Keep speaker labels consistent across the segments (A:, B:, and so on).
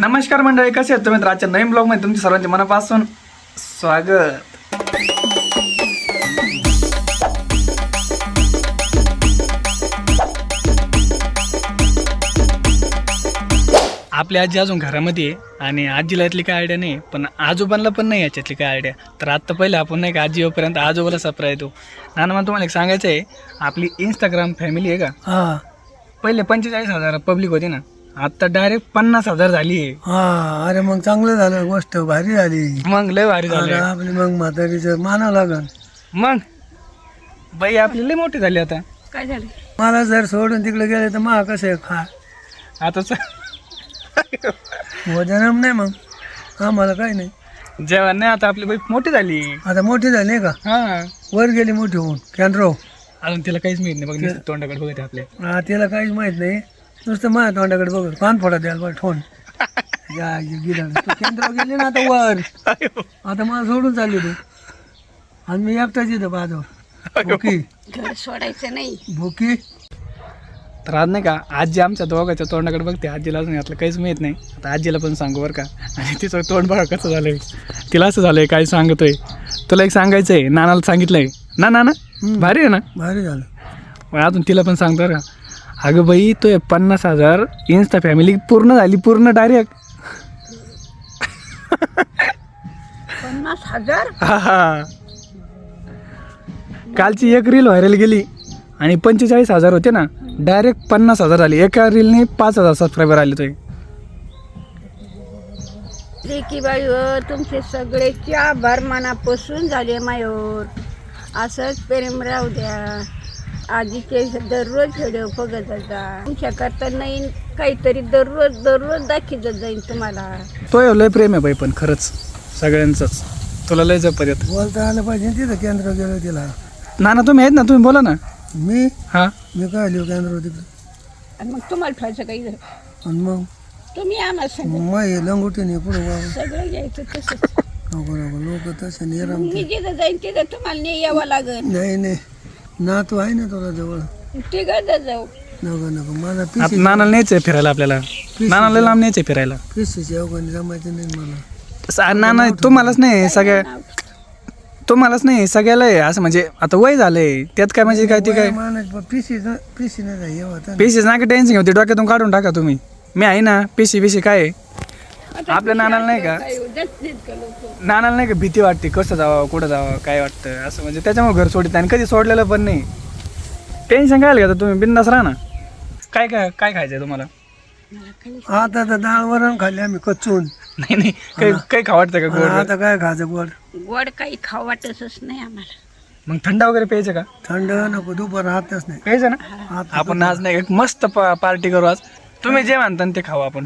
A: नमस्कार मंडळी, कसे आहेत तुम्ही? आजच्या नवीन ब्लॉग मध्ये तुमच्या सर्वांचे मनापासून स्वागत. आपली आजी अजून घरामध्ये आहे आणि आजीला यातली काय आयडिया नाही, पण आजोबांना पण नाही याच्यातली काय आयडिया. तर आता पहिले आपण नाही का आजी येऊपर्यंत आजोबाला सरप्राईज देऊ. नाना मला तुम्हाला एक सांगायचं आहे, आपली इंस्टाग्राम फॅमिली आहे का,
B: हा
A: पहिले 45,000 पब्लिक होती ना, आता डायरेक्ट 50,000 झाली आहे.
B: हा. अरे मग चांगलं झालं, गोष्ट भारी झाली.
A: मग लय भारी
B: अरे
A: झालं.
B: आपली मग म्हातारीचं मानावं लागल.
A: मग बाई आपली लय मोठी झाली आता.
C: काय झालं?
B: मला जर सोडून तिकडे गेले तर मा कसं आहे खा
A: आताच
B: वजनम नाही मग आम्हाला काही नाही.
A: जेवण नाही, आता आपली बाई मोठी झाली.
B: आता मोठी झाली का,
A: हा,
B: वर गेली मोठी होऊन केंद्र.
A: अजून तिला काहीच माहित नाही बघ, नुसतं तोंडाकडे बघते आपल्या.
B: हा तिला काहीच माहित नाही, नुसतं माझ्या तोंडाकडे बघत कान फोडा द्यायला बघ ठोन केंद्र गेली ना आता वर. आता मला सोडून चालली तू आणि मी एकटाच इथं बाजू भुकी
C: घर सोडायचं नाही.
B: भुकी.
A: तर आज नाही का आजी आमच्या दोघांच्या तोंडाकडे बघते. आजीला अजून यातलं काहीच माहित नाही. आता आजीला पण सांगू बरं का. आणि तिचं तोंड बघा कसं झालंय, तिला असं झालंय काय सांगतोय. तुला एक सांगायचं आहे, नानाला सांगितलंय ना. नाना भारी आहे ना,
B: भारी झालं.
A: मग अजून तिला पण सांगतो बरं का. अगं बाई तो 50,000 इन्स्टा फॅमिली पूर्ण झाली, पूर्ण डायरेक्ट.
C: 50,000?
A: हा हा, कालची एक रील व्हायरल गेली आणि 45,000 होते ना, डायरेक्ट 50,000 झाली. एका रीलने 5,000 सबस्क्रायबर आले. तो
C: लेकी बाई हो, तुमचे सगळेचे आभार मनापासून झाले मायोर. असंच प्रेम राहू द्या. आजीचे दररोज व्हिडिओ बघत जा. तुमच्याकरता नाही काहीतरी दररोज दाखवत जाईन तुम्हाला.
A: तो लय प्रेम आहे बाई, पण खरंच सगळ्यांचंच. तुला लय जपत येत.
B: बोलता आलं पाहिजे तिथं केंद्र गेलं तिला.
A: नाना तुम्ही आहेत ना, तुम्ही बोला ना.
B: मी
A: हा
B: काय लिहू केंद्र तिकडे
C: आणि मग तुम्हाला ठेवायचं काही
B: आणि मग
C: तुम्ही आम्हाला सांगा.
B: मग लंगोटी नाही पुढं बाबा.
C: सगळं घ्यायचं तसंच.
B: नको नको लोक तसं नाही
C: मग
B: रमते.
C: मी जिथं जाईन तिथं तुम्हाला नाही यावं लागेल.
B: नाही नाही ना तू आहे ना तुला जवळ.
C: तिघं जाऊ.
B: नको नको माझा
A: आता
B: पिशी
A: नानाला न्यायचंय फिरायला, आपल्याला नानाला लांब न्यायचंय फिरायला.
B: पिशीची अवघणी जमायचं नाही मला.
A: नाना तुम्हालाच नाही, तुम्हालाच नाही सगळ्याला आहे असं. म्हणजे आता वय झालंय त्यात काय, म्हणजे काय ते काय
B: पिशी नाही हे होतं.
A: पेशीच ना, टेन्शन घेते, डोक्यातून काढून टाका तुम्ही. मी आहे ना, पेशी काय आहे. आपल्या नानाला नाही का, नानाला नाही का भीती वाटते, कसं जावं कुठं जावं काय वाटतं असं. म्हणजे त्याच्यामुळे घर सोडित आणि कधी सोडलेलं पण नाही. टेन्शन काय घेता तुम्ही, बिंदास राहा ना. काय काय काय खायचंय तुम्हाला?
B: आता तर डाळ वरण खाल्ली आम्ही कच्चून.
A: नाही नाही, काही खा वाटतं का गोड?
B: आता काय खायचं गोड?
C: गोड काही खाऊ वाटतच नाही आम्हाला.
A: मग थंड वगैरे प्यायचं का?
B: थंड नको, दुपार हातच नाही.
A: प्यायचं ना. आपण आज नाही एक मस्त पार्टी करू आज. तुम्ही जे म्हणता ते खाऊ आपण.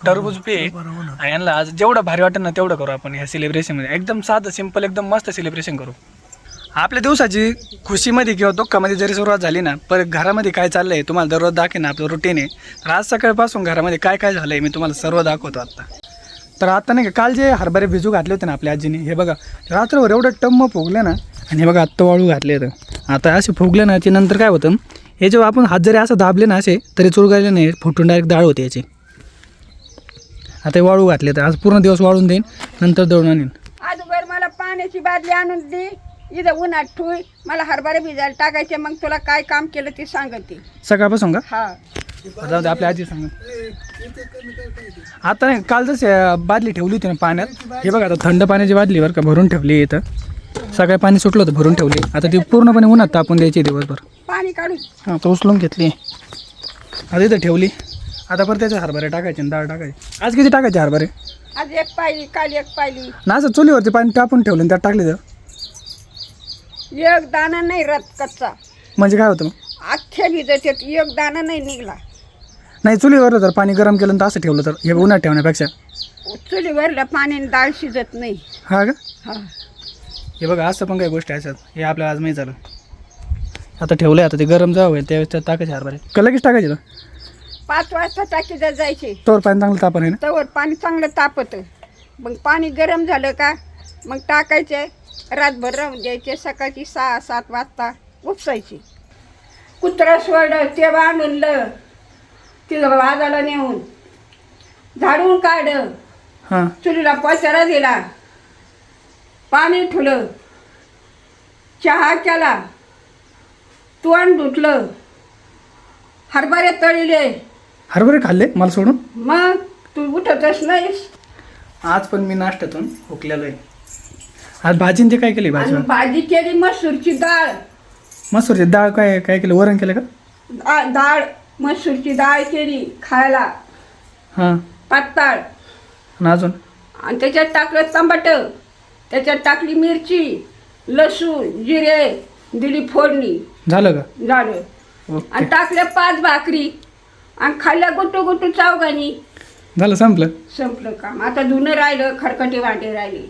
A: टरबूज पे. आणि यांना आज जेवढं भारी वाटेल ना तेवढं करू आपण ह्या सेलिब्रेशन मध्ये. एकदम साधं सिंपल, एकदम मस्त सेलिब्रेशन करू. आपल्या दिवसाची खुशीमध्ये किंवा दुःखामध्ये जरी सुरुवात झाली ना, पर घरामध्ये काय चाललंय तुम्हाला दररोज दाखवेन. आपलं रुटीन आहे. तर आज सकाळपासून घरामध्ये काय काय झालंय मी तुम्हाला सर्व दाखवतो आता. तर आता नाही का, काल जे हरभरे भिजू घातले होते ना आपल्या आजीने, हे बघा रात्रभर एवढं टम्म फुगले ना. आणि हे बघा आत्ता वाळू घातले तर आता असे फुगले ना, नंतर काय होतं, हे जेव्हा आपण हात जरी असं दाबले ना असे तरी चुरगायले नाही, फुटून डायरेक्ट डाळ होते याची. आता हे वाळू घातले तर आज पूर्ण दिवस वाळून देईन, नंतर दळून आणीन.
C: आजूबाजू मला पाण्याची बादली आणून दे, इथं उन्हात ठुई. मला हरभरे भिजायला टाकायचे. मग तुला काय काम केलं ते सांगते
A: सकाळपासून का?
C: हा.
A: जाऊ दे, आपल्या आजी सांग. आता नाही, काल जसं बादली ठेवली होती ना पाण्यात, हे बघा आता थंड पाण्याची बादली बरं का भरून ठेवली इथं. सकाळी पाणी सुटलं होतं, भरून ठेवली. आता ती पूर्णपणे उन्हात तापून द्यायची दिवसभर.
C: पाणी काढू.
A: हां, तो उचलून घेतली, आता इथं ठेवली. आता परत त्याचे हरभरे टाकायचे, डाळ टाकायची. आज किती टाकायचे हरभरे?
C: आज एक पाहिली, काल एक पाहिली.
A: ना असं चुलीवरती पाणी टाकून ठेवलं त्यात टाकले तर
C: एक दाना नाही रत कच्चा.
A: म्हणजे काय होतं मग?
C: अख्ख्या भिजत एक दाना नाही निघला.
A: नाही, चुलीवर जर पाणी गरम केलं तर असं ठेवलं तर हे उन्हात ठेवण्यापेक्षा.
C: चुलीवरल्या पाण्याने डाळ शिजत नाही.
A: हा का?
C: हा.
A: हे बघा असं पण काही गोष्टी आहेत. हे आपल्याला आज माहीत झालं. आता ठेवलंय, आता ते गरम जावं होईल त्यावेळेस त्यात टाकायचे हरभरे. का लगेच टाकायचे तर
C: 5 वाजता टाकी जायचे.
A: तोवर पाणी चांगलं तापण आहे ना.
C: तवर पाणी चांगलं तापतं. मग पाणी गरम झालं का मग टाकायचे, रातभर राहून द्यायचे. सकाळची 6-7 वाजता उपसायची. कुत्रा सोडलं ते बांधूनलं तिला वाजाला नेऊन झाडून काढ,
A: हां
C: चुलीला पचारा दिला, पाणी ठेवलं, चहा केला, तोंड धुतलं, हरभरे तळले.
A: हरभरे खाल्ले मला सोडून?
C: मग तू उठतच नाहीस.
A: आज पण मी नाश्त्यातून हुकलेलो आहे. आज भाजीन ते काय केली भाजी?
C: आणि भाजी केली मसूरची डाळ.
A: मसूरची डाळ काय काय केलं? वरण केलं का?
C: डाळ मसूरची डाळ केली खायला
A: हां
C: पातळ.
A: आणि अजून?
C: आणि त्याच्यात टाकलं टमाटर, त्याच्यात टाकली मिरची, लसूण, जिरे, दिली फोडणी,
A: झालं का?
C: झालं.
A: ओके
C: आणि टाकल्या 5 भाकरी आणि खाल्ल्या गुटू गुटू चौघांनी.
A: झालं संपलं.
C: संपलं काम. आता धुणं राहिलं, खरकटे वाटे राहिले.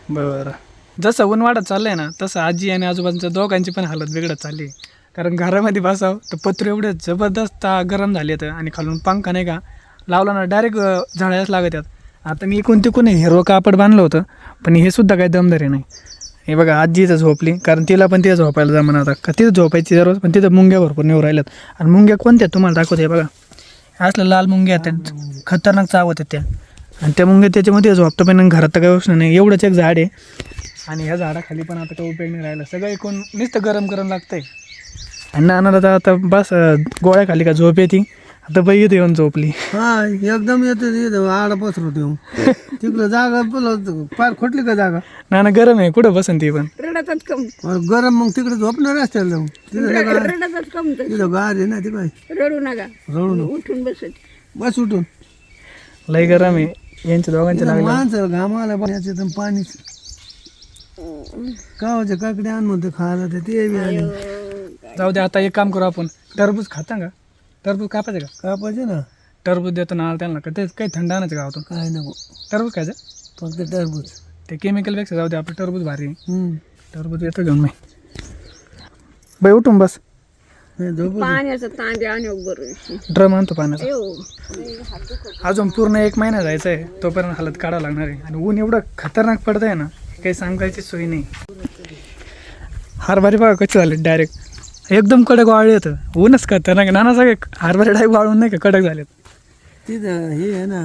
A: बरं. जसं ऊन वाढत चाललंय ना तसं आजी आणि आजोबांच्या दोघांची पण हालत बिघडत चालली आहे. कारण घरामध्ये बसावं तर पत्र एवढे जबरदस्त गरम झाले आहेत आणि खालून पंखा नाही का लावला ना डायरेक्ट झाडायलाच लागत आहेत. आता मी इकून तिकून हिरवं कापड बांधलं होतं पण हे सुद्धा काही दमदारी नाही. हे बघा आजी इथं झोपली कारण तिला पण तिथं झोपायला जमन आता का तिथं झोपायची दररोज. पण तिथं मुंग्या भरपूर नेऊ राहिल्यात. आणि मुंग्या कोणत्या तुम्हाला दाखवते बघा. असल्या लाल मुंग्या आहेत खतरनाक चावत आहेत त्या. आणि त्या मुंग्या त्याच्यामध्ये झोपतं पण घरात तर काही उष्ण नाही. एवढंच एक झाड आहे आणि ह्या झाडाखाली पण आता काही उपयोग नाही राहिला. सगळं एकूण नुसतं गरम गरम लागतंय. आणि नानाला तर आता बस गोळ्या खाली का झोप येते. आता बाई इथे येऊन झोपली.
B: हा एकदम येते आडा पसरत येऊन तिकडं जागा पार खोटली का जागा.
A: नाना गरम आहे कुठं बसन ती पण.
C: रडतच कम
B: गरम मग तिकडे झोपणार असते
C: रडतच कम.
B: तिथं गार आहे ना ते काय
C: रडू नका,
B: रडून
C: उठून बसत.
B: बस उठून.
A: लय गरम आहे यांच्या दोघांच्या लागलं.
B: माणसं घामाला पाण्याचे तर पाणी कावाच्या काकडे आण म्हणते खायला ते बी आले.
A: जाऊ दे आता एक काम करू आपण. टरबूज खाता का? टरबूज कापायचं का?
B: कापायचे ना.
A: टरबूज देतो ना त्यांना का ते काही थंड आणायचं गावातून?
B: काय नको
A: टरबूज खायचं.
B: फक्त टरबूज.
A: ते केमिकलपेक्षा जाऊ दे आपलं टरबूज भारी आहे.
B: हम्म.
A: टरबूज येतो घेऊन मी. बाई उठून बस.
B: नाही, झोपू दे.
C: पाण्याचं तांबे आणि बरोबर.
A: ड्रम आणतो पाण्याचा. अजून पूर्ण 1 महिना जायचं आहे तोपर्यंत हालत काढावं लागणार आहे. आणि ऊन एवढं खतरनाक पडत आहे ना काही सांगायची सोय नाही. हरभरे बघा कसे झाले डायरेक्ट एकदम कडक वाळले येतं. ऊनच खतरनाक. नाना सगळे हरभरे डायरेक्ट वाळून नाही का कडक झालेत.
B: तिथं हे आहे ना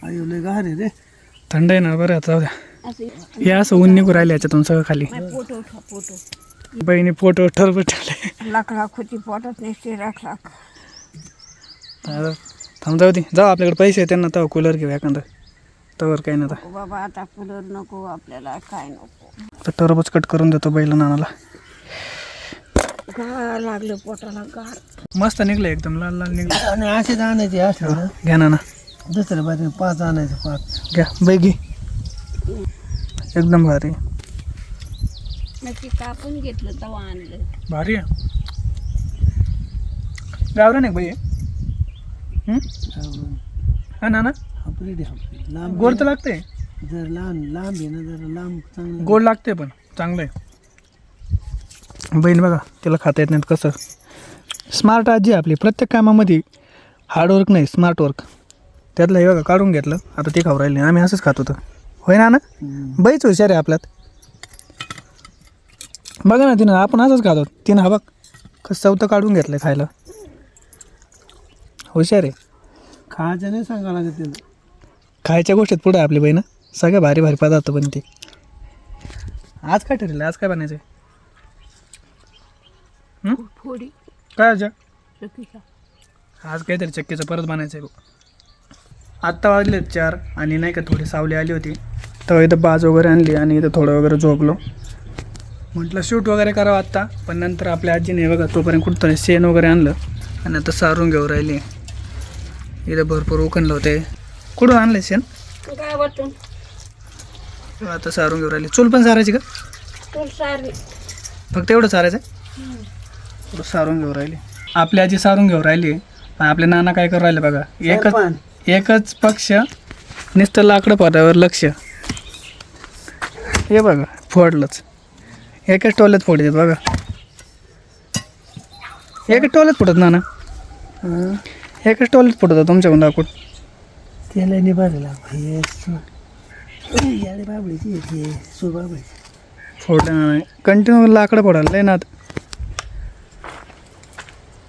B: आयो लय गार आहे रे.
A: थंड आहे ना. बरं आता जाऊ द्या. हे असं ऊन निघू राहिले याच्यातून सगळं खाली.
C: फोटो उठवा, फोटो.
A: बहिणी फोटो टरबूज ठेवले.
C: लाख होती पोटात नसते. लाख
A: थांब जाऊ दे. जाऊ आपल्याकडे पैसे आहे त्यांना तेव्हा कूलर घेऊ एखादा. तवर काही नाही.
C: नको बाबा, आता कूलर नको आपल्याला, काय नको.
A: तर टरबूज कट करून देतो बैला नानाला.
C: गार लागलं पोटाला, गार.
A: मस्त निघलं एकदम लाल लाल निघलं.
B: आणि असेच आणायचे असले ना
A: घ्या नाना
B: दुसऱ्या बाजूने 5 आणायचे 5.
A: घ्या बाई घे. एकदम भारी
C: नक्की कापून घेतलं तेव्हा आणलं.
A: भारी आहे. गावरा नाही बाई हा नाना.
B: आपली लांब
A: गोड तर लागते.
B: जर लांब लांब आहे ना जरा लांब चांगलं.
A: गोड लागते पण चांगलं आहे. बहीण बघा तिला खाता येत नाहीत कसं. स्मार्ट आजी आहे आपली. प्रत्येक कामामध्ये हार्डवर्क नाही स्मार्ट वर्क. त्यातलं हे बघा काढून घेतलं आता ते खाऊ राहिले. आम्ही असंच खात होतो होय ना ना. बाईच हुशार आहे आपल्यात. बघा ना तिनं आपण असंच खातो. तिनं हा बघ कसं चौथं काढून घेतलं खायला. हुशार आहे.
B: खायचं नाही सांगा लागत त्याला.
A: खायच्या गोष्टीत पुढे आपली बहीण. सगळ्या भारी भारी पदार्थ बनते. आज काय ठरलं? आज काय बनायचं?
C: फोडी
A: काय आज
C: चक्कीचा.
A: आज काहीतरी चक्कीचं परत बनायचं आहे. आत्ता वाजले 4 आणि नाही का थोडी सावली आली होती तेव्हा इथं बाज वगैरे आणली आणि इथं थोडं वगैरे झोपलो. म्हटलं शूट वगैरे करावं आत्ता. पण नंतर आपल्या आजीने बघा तोपर्यंत कुठं शेण वगैरे आणलं आणि आता सारून घेऊ राहिली. इथं भरपूर उकणलं होते. कुठून आणलं शेण?
C: गावातून.
A: आता सारून घेऊ राहिली. चूल पण सारायची का?
C: चूल सारली.
A: फक्त एवढं सारायचं आहे? सारून घेऊ राहिली आपली आजी. सारून घेऊ राहिली. पण आपले नाना काय करू राहिले बघा. एकच पक्ष नुसतं लाकडं पाटावर लक्ष. हे बघा फोडलंच. एकच टोल्यात फोडतात बघा. एकच टोल्यात फोडत नाना. एकच टोल्यात फोडत तुमच्याकडून लाकूड.
B: त्याला नाही बाजूला बाबळीची
A: फोडलं नाही कंटिन्यू लाकडं फोडायला लय नाद.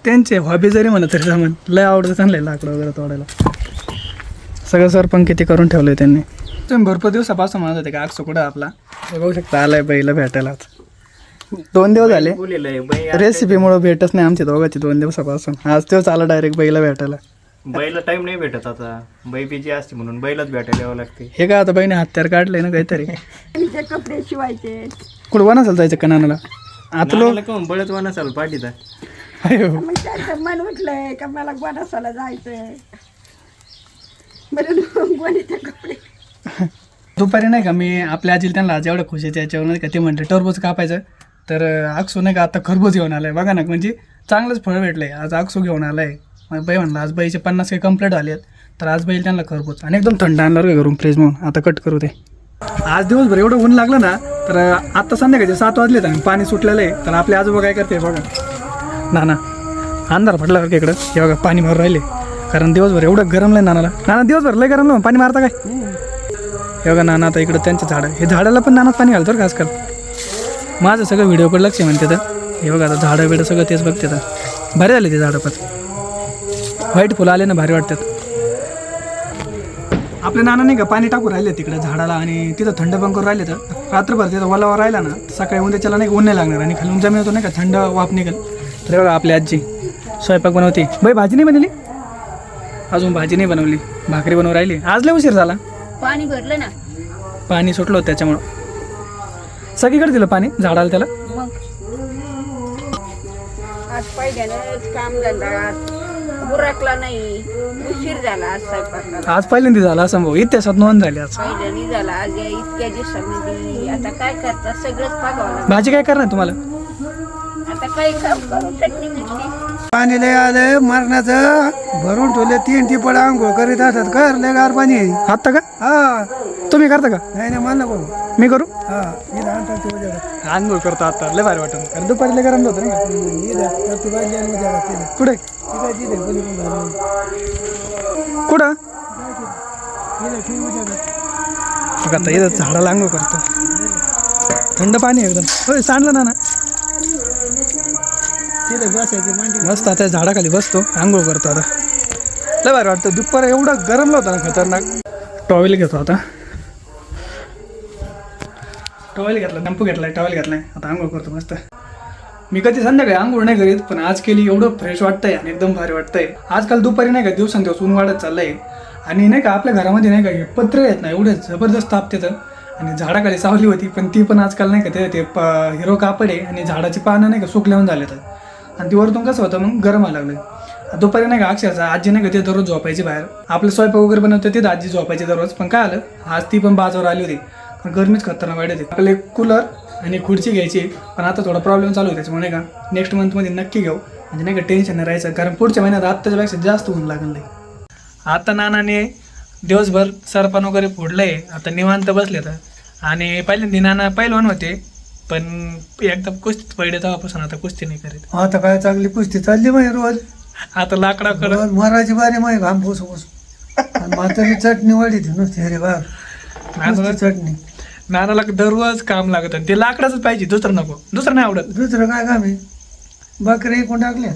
A: त्यांचे हॉबी जरी म्हणत तरी जमन. लय आवडतं चांगलं लाकडं वगैरे तोडायला. सगळं सरपण किती करून ठेवलंय त्यांनी. तुम्ही भरपूर दिवसापासून म्हणत होते का अक्षू कुठं आपला, हे बघू शकता आलाय बैला भेटायला. 2 दिवस झाले रेसिपीमुळे भेटच नाही आमची दोघांची 2 दिवसापासून. आज तेच आला डायरेक्ट बैला भेटायला.
D: बैला टाइम नाही भेटत आता, बै बिजी असते म्हणून बैलाच भेटायला यावं लागते.
A: हे काय आता बहिणी हत्यार काढले ना काहीतरी.
C: ते कपडे शिवायचे.
A: कुठं वनासाला जायचं का नानाला आता लो.
D: बळत वाना चाल पाठीचा.
C: मग त्याचं मन उठलंय का मला गोडासाला जायचंय. बरं गोडीचे कपडे.
A: दुपारी नाही का मी आपल्या आजीला त्यांना आज एवढं खुश आहे त्याच्यावर नाही का, ते म्हणते टरबूज कापायचं. तर अक्षू नाही का आता खरबूज घेऊन आलाय बघा ना, म्हणजे चांगलंच फळ भेटलंय. आज अक्षू घेऊन आलाय. मग बाई म्हणलं आज बाईचे 50 काही कंप्लीट झाले आहेत, तर आज बैल त्यांना खरबूज आणि एकदम थंड आणणार का घरून फ्रीज म्हणून. आता कट करू ते. आज दिवसभर एवढं ऊन लागलं ना, तर आत्ता संध्याकाळचे 7 वाजलेत आणि पाणी सुटलेलं आहे. तर आपले आजोबा काय करते बघा नाना, अंधार पडला का इकडं, हे बघा पाणी मारून राहिले. कारण दिवसभर एवढं गरमलं आहे नानाला. नाना दिवसभर लय गरमलं, पाणी मारता काय. हे बघा नाना आता इकडं त्यांचं झाडं, हे झाडाला पण नानात पाणी घालतो का आजकाल. माझं सगळं व्हिडिओकडे लक्ष आहे म्हणते. तर हे बघा आता झाडं बिडं सगळं तेच बघते. तर भारी झाले ते झाडं, पण व्हाईट फुलं आले ना भारी वाटतात. आपल्या नाना नाही का पाणी टाकून राहिले तिकडे झाडाला आणि तिथं थंड पण करून राहिले. तर रात्रभर तिथं ओलावा राहिला ना, सकाळी उद्याच्याला नाही ऊन नाही लागणार आणि खालून जमीन होतो नाही का थंड वाफ निघेल. तर बघा आपली आजी स्वयंपाक बनवते. बाई भाजी नाही बनवली अजून, भाजी नाही बनवली, भाकरी बनवून राहिली. आज लय उशीर झाला,
C: पाणी भरलं ना,
A: पाणी सुटलं होतं त्याच्यामुळं. सगळीकडे दिलं पाणी झाडाला त्याला.
C: मग आज पहिल्यानंच काम धंदा बुरकला नाही, उशीर झाला आज स्वयंपाकाला.
A: आज पहिल्यांदा झाला असं भाऊ, इतिहासात नोंद झाली आज.
C: पहिल्यानी झाला आज या इतक्या दिवसांमध्ये. आता काय करता, सगळंच पागावं लागलं.
A: भाजी काय करणार तुम्हाला.
C: आता काही काम करू, चटणी मिरची.
B: पाणी लय आलंय मरणाचं, भरून ठेवले 3 टिपड आंघोळ करीत असतात. कर लय गार पाणी आहे.
A: आता का
B: हा
A: तुम्ही करता का.
B: नाही नाही मला नको.
A: मी करू
B: हा इथं आणतात ते उद्या.
A: आंघोळ करतो आता, लय भारी वाटत. कारण दुपारी लय गरम होतं ना.
B: इथं ती भाजी आणि उद्या केलं.
A: कुठे
B: ती काय तिथे कोणी पण घालून.
A: कुठं
B: इथं ठेव उद्या.
A: बघ आता इथं झाडाला आंघोळ करतो, थंड पाणी आहे एकदम. होय सांडलं ना ना,
B: तिथं बसायची मांडी.
A: मस्त आता झाडाखाली बसतो, आंघोळ करतो. आता लय भारी वाटतं. दुपार एवढं गरमलं होतं ना खतरनाक. टॉवेल घेतो आता, टॉवेल घेतला, टॅम्पू घेतलाय, टॉवेल घेतलाय. आता आंघोळ करतो मस्त. मी कधी संध्याकाळी आंघोळ नाही करीत, पण आज केली. एवढं फ्रेश वाटतंय आणि एकदम भारी वाटतंय. आजकाल दुपारी नाही का दिवसांदिवस ऊन वाढत चाललंय. आणि नाही का आपल्या घरामध्ये नाही का हे पत्रे आहेत ना, एवढे जबरदस्त ताप तिथं. आणि झाडाखाली सावली होती, पण ती पण आजकाल नाही का ते हिरो कापड आहे आणि झाडाची पानं नाही का सुकल्याहून झाले. तर आणि ती वरतून कसं होतं मग गरम व्हायला लागलं. दुपारी नाही का अक्षरशः आजी नाही का ते दररोज झोपायची बाहेर. आपलं स्वयंपाक वगैरे बनवते ते आजी झोपायची दररोज. पण काय आलं आज ती पण बाजावर आली होती, कारण गरमीच खतरनाक वाढत होती. आपल्याला एक कूलर आणि खुर्ची घ्यायची, पण आता थोडा प्रॉब्लेम चालू आहे त्याच्यामुळे नाही का नेक्स्ट मंथमध्ये नक्की घेऊ. म्हणजे नाही का टेन्शन नाही राहायचं, कारण पुढच्या महिन्यात आत्ताच्यापेक्षा जास्त ऊन लागलं नाही. आता नानाने दिवसभर सरपण वगैरे फोडलंय, आता निवांत बसले. तर आणि पहिल्यांदा नाना पहिलवान होते, पण एकदा कुस्तीत पडले तेव्हापासून आता कुस्ती नाही करीत.
B: आता काय चांगली कुस्ती चालली माही रोज.
A: आता लाकडाकडं
B: रोज मराठी बारी माही घाम पोसू पोसू. म्हातारी चटणी वाढी नुसती. अरे वा चटणी.
A: नानाला दररोज काम लागत आणि ते लाकडाच पाहिजे, दुसरं नको. दुसरं नाही आवडत.
B: दुसरं काय काम आहे. बकऱ्या इकून टाकल्या.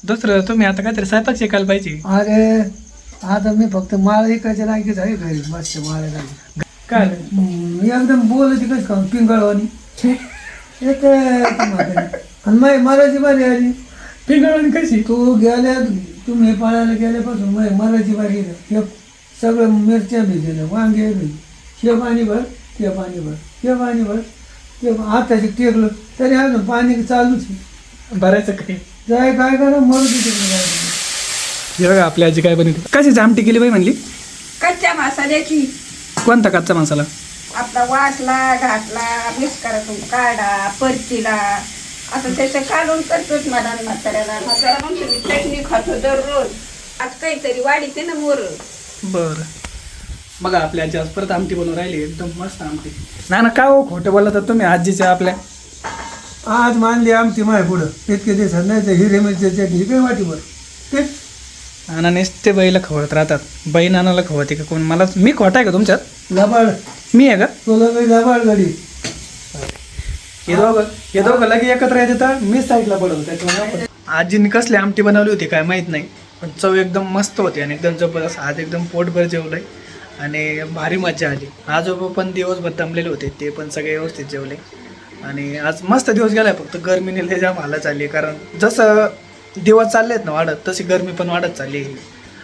A: दुसरं तुम्ही आता काहीतरी स्वयंपाक शिकायला पाहिजे.
B: अरे आता मी फक्त माळ एकाच्या लायकीच आहे घरी. मस्त माळ्या लागली
A: काय
B: एकदम बोलती कसं का पिंगळवाणी येते. आणि माही मराठी बारी आली.
A: पिंगळवाणी कशी.
B: तू गेल्या तुम्ही पाळायला गेल्यापासून माही मराठी बारी येतं. सगळं मिरच्या भिजलं, वांगे भिजले. हे पाणी भर, ते पाणी भर, ते पाणी भर, ते आताशी टेकलं तरी अजून पाणी चालूच आहे.
A: भरायचं काही.
B: जाय काय करा मरू तिथे.
A: हे बघा आपली आजी काय बनवते. कशाची आमटी केली बाई म्हणली.
C: कच्च्या मसाल्याची.
A: कोणता कच्चा मसाला.
C: आपला वाटला घातला मिक्स करायचं, काढा परचीला. आता त्याचं काढून करतोच मला म्हाताऱ्याला. म्हातारा म्हणतो मी चटणी खातो दररोज. आज काहीतरी वाढीते ना मोर.
A: बरं बघा आपल्या आजी आज परत आमटी बनवून राहिली, एकदम मस्त आमटी. ना ना काय हो खोटं बोलला तर तुम्ही आजीच्या आपल्या.
B: आज मानली आमची माय पुढं इतके दिवसात नाही तर हिरे मिरची चटणी काही वाटीवर ते.
A: नानानेच ते बाईला खवळत राहतात. बाई नानाला खवळते का कोण. मला मी खोटा आहे का तुमच्यात.
B: लबाड
A: मी आहे का.
B: तुला काही लबाड गडी.
A: हे दोघं लगे एकत्र येत तर मी साईडला पडवतो त्याच्यामुळे. आजीने कसली आमटी बनवली होती काय माहित नाही, पण चव एकदम मस्त होती आणि एकदम जबरदस्त. आज एकदम पोटभर जेवलंय आणि भारी मजा आली. आजोबा पण दिवसभर दमलेले होते, ते पण सगळे व्यवस्थित जेवले आणि आज मस्त दिवस गेलाय. फक्त गरमीने लय जाम हालत चालली, कारण जसं दिवस चालले आहेत ना वाढत, तशी गरमी पण वाढत चालली.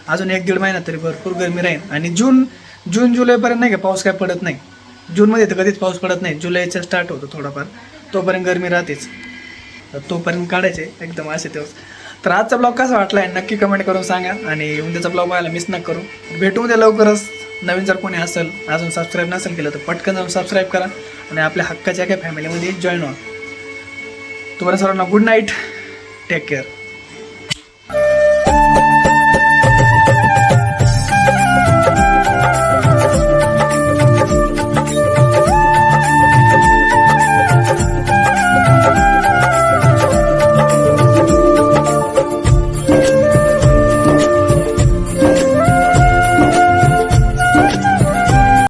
A: अजून 1-1.5 महिना तरी भरपूर गरमी राहील आणि जून जुलैपर्यंत नाही का पाऊस काय पडत नाही. जूनमध्ये तर कधीच पाऊस पडत नाही, जुलैचा स्टार्ट होतो थोडाफार, तोपर्यंत गरमी राहतेच. तर तोपर्यंत काढायचे एकदम असे दिवस. तर आजचा ब्लॉग कसा वाटला आहे नक्की कमेंट करून सांगा आणि उद्याचा ब्लॉग पाहायला मिस नका करू. भेटू उद्या लवकरच. नवीन जर कोणी असेल, अजून सबस्क्राईब नसेल केलं तर पटकन जाऊन सबस्क्राईब करा आणि आपल्या हक्काच्या काय फॅमिलीमध्ये जॉईन व्हा. तुम्हाला सर्वांना गुड नाईट, टेक केअर.